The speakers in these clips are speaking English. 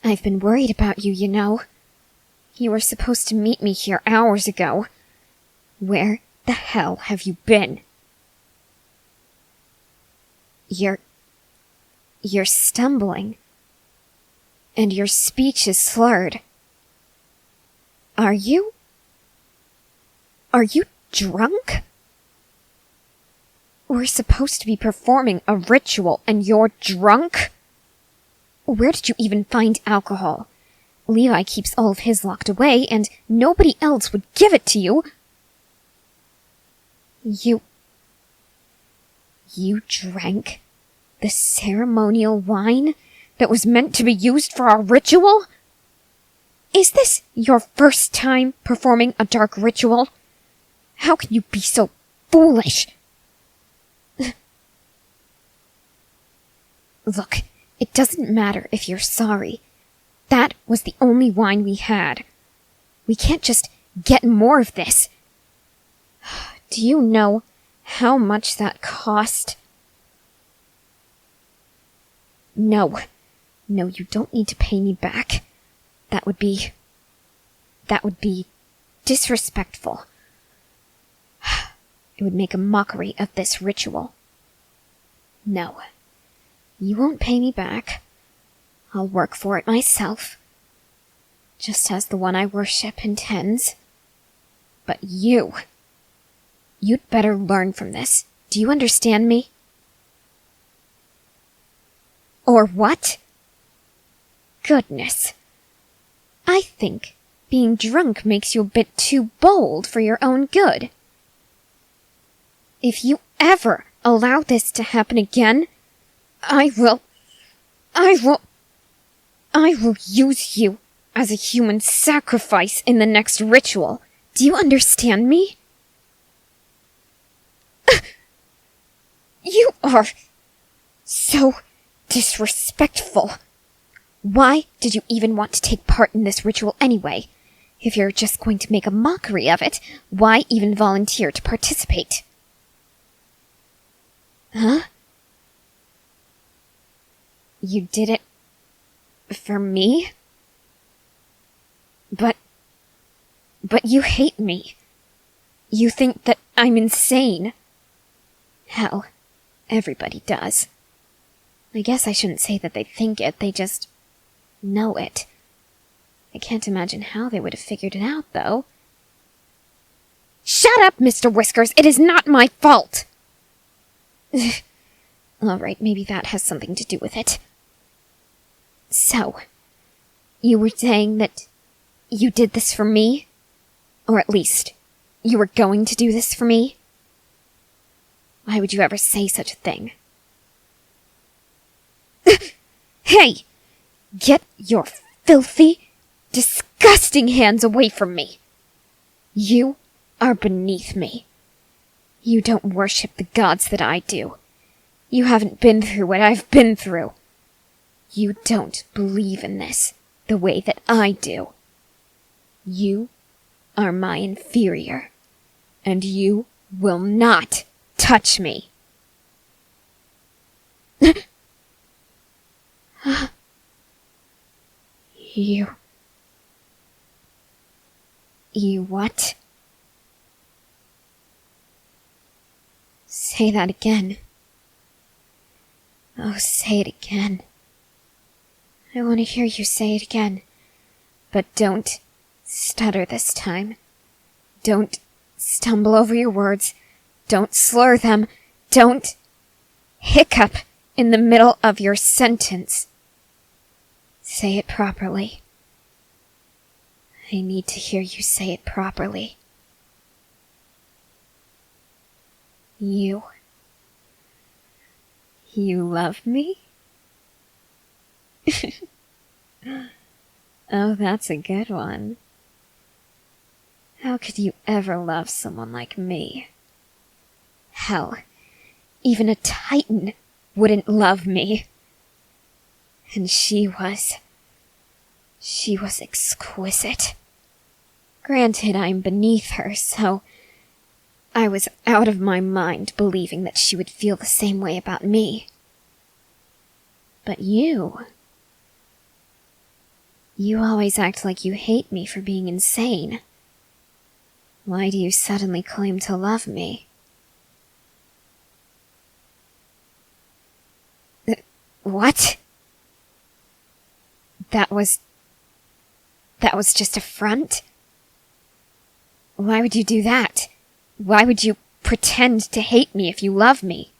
I've been worried about you, you know. You were supposed to meet me here hours ago. Where the hell have you been? You're stumbling. And your speech is slurred. Are you drunk? We're supposed to be performing a ritual and you're drunk? Where did you even find alcohol? Levi keeps all of his locked away, and nobody else would give it to you. You drank the ceremonial wine that was meant to be used for our ritual? Is this your first time performing a dark ritual? How can you be so foolish? Look, it doesn't matter if you're sorry. That was the only wine we had. We can't just get more of this. Do you know how much that cost? No, you don't need to pay me back. That would be disrespectful. It would make a mockery of this ritual. No, you won't pay me back. I'll work for it myself, just as the one I worship intends. But you'd better learn from this. Do you understand me? Or what? Goodness. I think being drunk makes you a bit too bold for your own good. If you ever allow this to happen again, I will use you as a human sacrifice in the next ritual. Do you understand me? You are so disrespectful. Why did you even want to take part in this ritual anyway? If you're just going to make a mockery of it, why even volunteer to participate? Huh? You did it for me? But you hate me. You think that I'm insane. Hell, everybody does. I guess I shouldn't say that they think it, they just know it. I can't imagine how they would have figured it out, though. Shut up, Mr. Whiskers! It is not my fault! Alright, maybe that has something to do with it. So, you were saying that you did this for me? Or at least, you were going to do this for me? Why would you ever say such a thing? Hey! Get your filthy, disgusting hands away from me! You are beneath me. You don't worship the gods that I do. You haven't been through what I've been through. You don't believe in this the way that I do. You are my inferior, and you will not touch me. You what? Say that again. Oh, say it again. I want to hear you say it again. But don't stutter this time. Don't stumble over your words. Don't slur them. Don't hiccup in the middle of your sentence. Say it properly. I need to hear you say it properly. You love me? Oh, that's a good one. How could you ever love someone like me? Hell, even a Titan wouldn't love me. And she was exquisite. Granted, I'm beneath her, so I was out of my mind believing that she would feel the same way about me. But you You always act like you hate me for being insane. Why do you suddenly claim to love me? What? That was just a front? Why would you do that? Why would you pretend to hate me if you love me?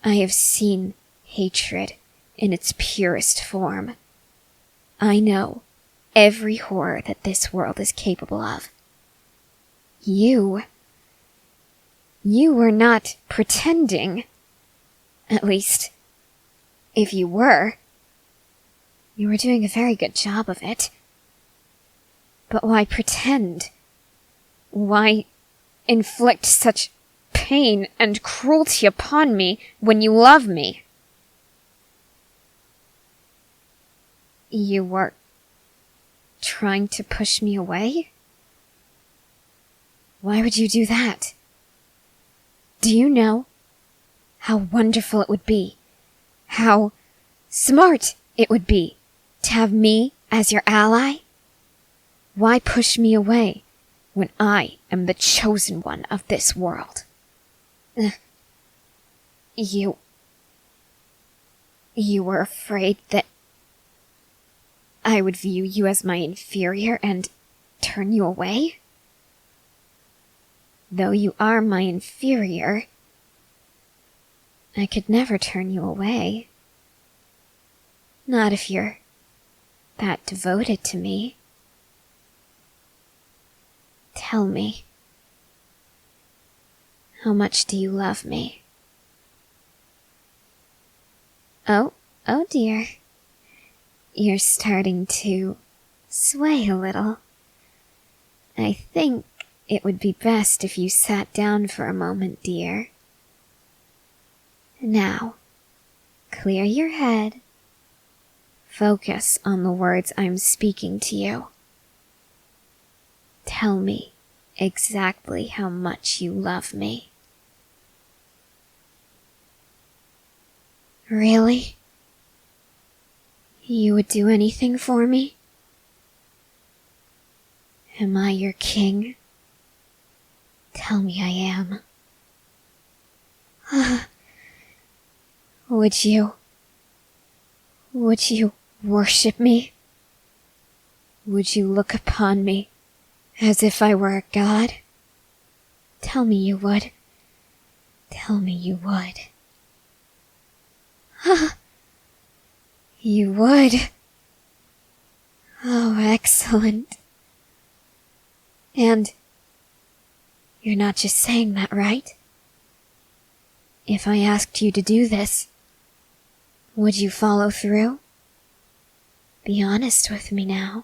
I have seen hatred in its purest form. I know every horror that this world is capable of. You were not pretending. At least, if you were, you were doing a very good job of it. But why pretend? Why inflict such pain and cruelty upon me when you love me? You were trying to push me away? Why would you do that? Do you know how wonderful it would be, how smart it would be to have me as your ally? Why push me away when I am the chosen one of this world? You were afraid that I would view you as my inferior and turn you away? Though you are my inferior, I could never turn you away. Not if you're that devoted to me. Tell me, how much do you love me? Oh dear. You're starting to sway a little. I think it would be best if you sat down for a moment, dear. Now, clear your head. Focus on the words I'm speaking to you. Tell me exactly how much you love me. Really? You would do anything for me? Am I your king? Tell me I am. Would you worship me? Would you look upon me as if I were a god? Tell me you would. Tell me you would. You would. Oh, excellent. And you're not just saying that, right? If I asked you to do this, would you follow through? Be honest with me now.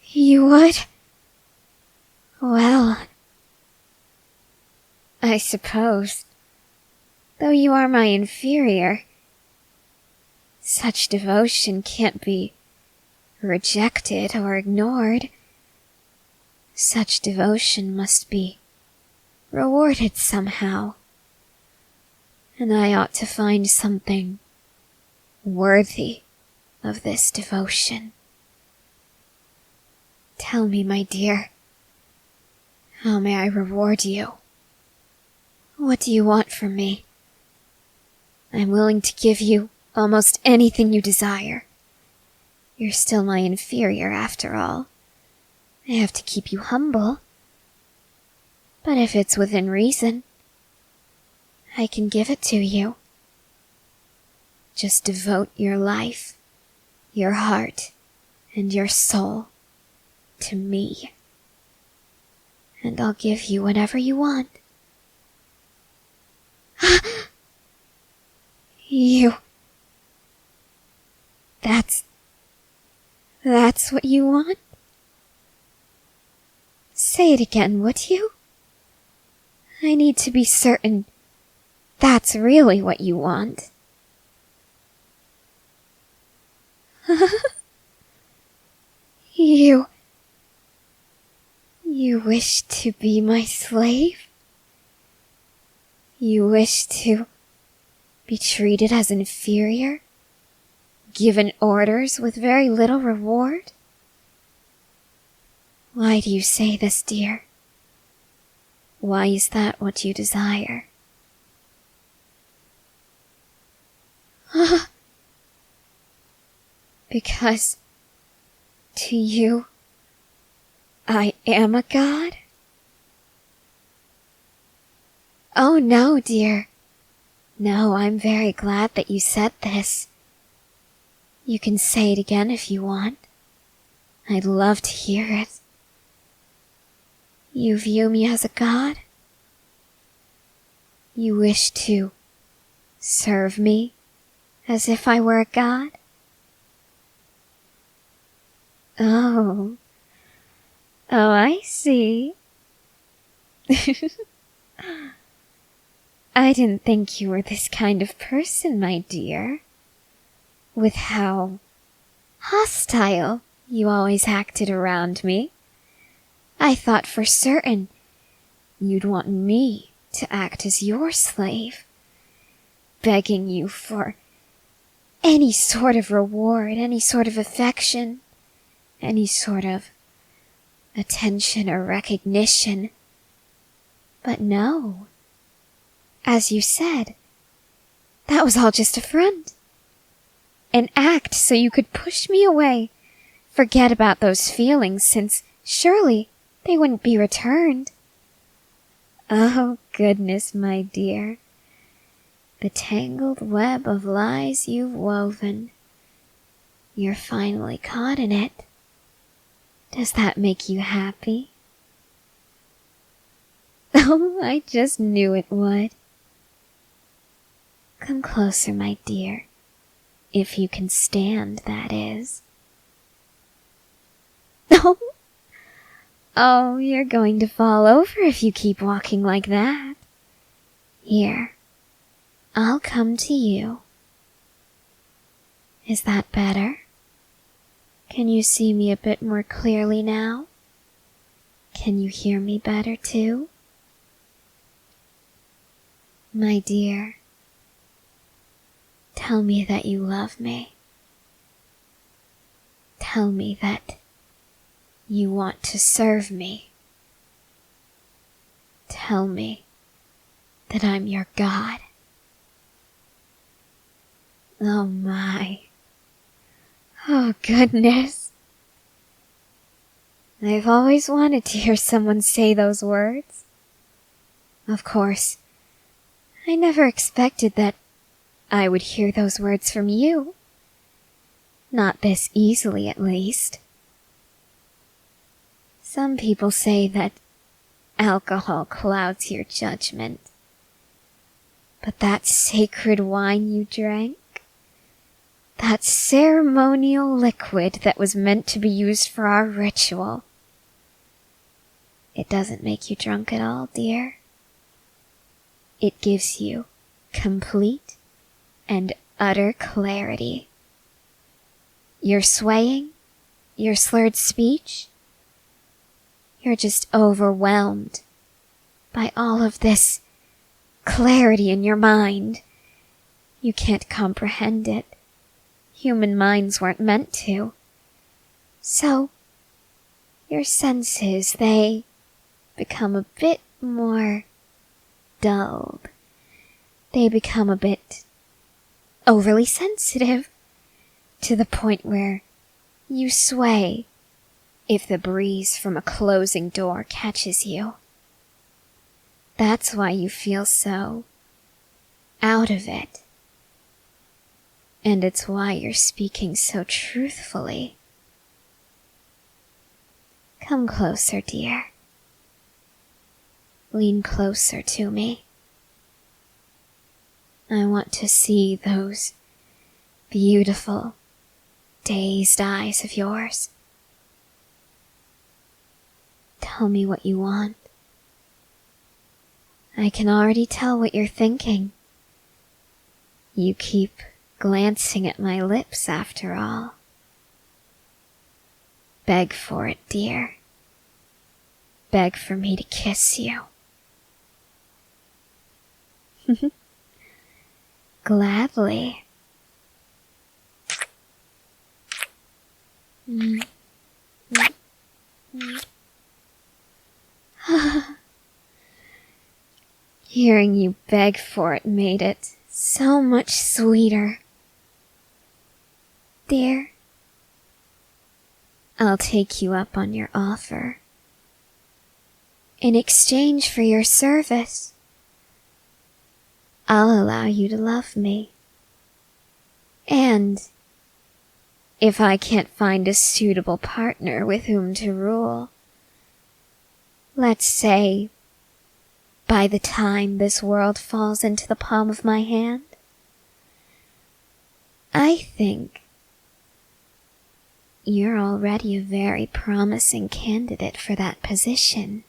You would? Well, I suppose, though you are my inferior, such devotion can't be rejected or ignored. Such devotion must be rewarded somehow, and I ought to find something worthy of this devotion. Tell me, my dear, how may I reward you? What do you want from me? I'm willing to give you almost anything you desire. You're still my inferior, after all. I have to keep you humble. But if it's within reason, I can give it to you. Just devote your life, your heart, and your soul to me, and I'll give you whatever you want. You... That's what you want? Say it again, would you? I need to be certain that's really what you want. You wish to be my slave? You wish to Be treated as inferior? Given orders with very little reward? Why do you say this, dear? Why is that what you desire? Because to you, I am a god? Oh no, dear. No, I'm very glad that you said this. You can say it again if you want. I'd love to hear it. You view me as a god? You wish to serve me as if I were a god? Oh, I see. I didn't think you were this kind of person, my dear. With how hostile you always acted around me, I thought for certain you'd want me to act as your slave, begging you for any sort of reward, any sort of affection, any sort of attention or recognition. But no. As you said, that was all just a front. An act so you could push me away, forget about those feelings, since surely they wouldn't be returned. Oh, goodness, my dear. The tangled web of lies you've woven. You're finally caught in it. Does that make you happy? Oh, I just knew it would. Come closer, my dear. If you can stand, that is. Oh, you're going to fall over if you keep walking like that. Here, I'll come to you. Is that better? Can you see me a bit more clearly now? Can you hear me better too? My dear, tell me that you love me. Tell me that you want to serve me. Tell me that I'm your god. Oh my. Oh goodness. I've always wanted to hear someone say those words. Of course, I never expected that I would hear those words from you. Not this easily, at least. Some people say that alcohol clouds your judgment. But that sacred wine you drank, that ceremonial liquid that was meant to be used for our ritual, it doesn't make you drunk at all, dear. It gives you complete and utter clarity. Your swaying, your slurred speech, you're just overwhelmed by all of this clarity in your mind. You can't comprehend it. Human minds weren't meant to. So, your senses, they become a bit more dulled. They become a bit overly sensitive, to the point where you sway if the breeze from a closing door catches you. That's why you feel so out of it. And it's why you're speaking so truthfully. Come closer, dear. Lean closer to me. I want to see those beautiful, dazed eyes of yours. Tell me what you want. I can already tell what you're thinking. You keep glancing at my lips after all. Beg for it, dear. Beg for me to kiss you. Gladly. Hearing you beg for it made it so much sweeter. Dear, I'll take you up on your offer. In exchange for your service, I'll allow you to love me. And if I can't find a suitable partner with whom to rule, let's say by the time this world falls into the palm of my hand, I think you're already a very promising candidate for that position.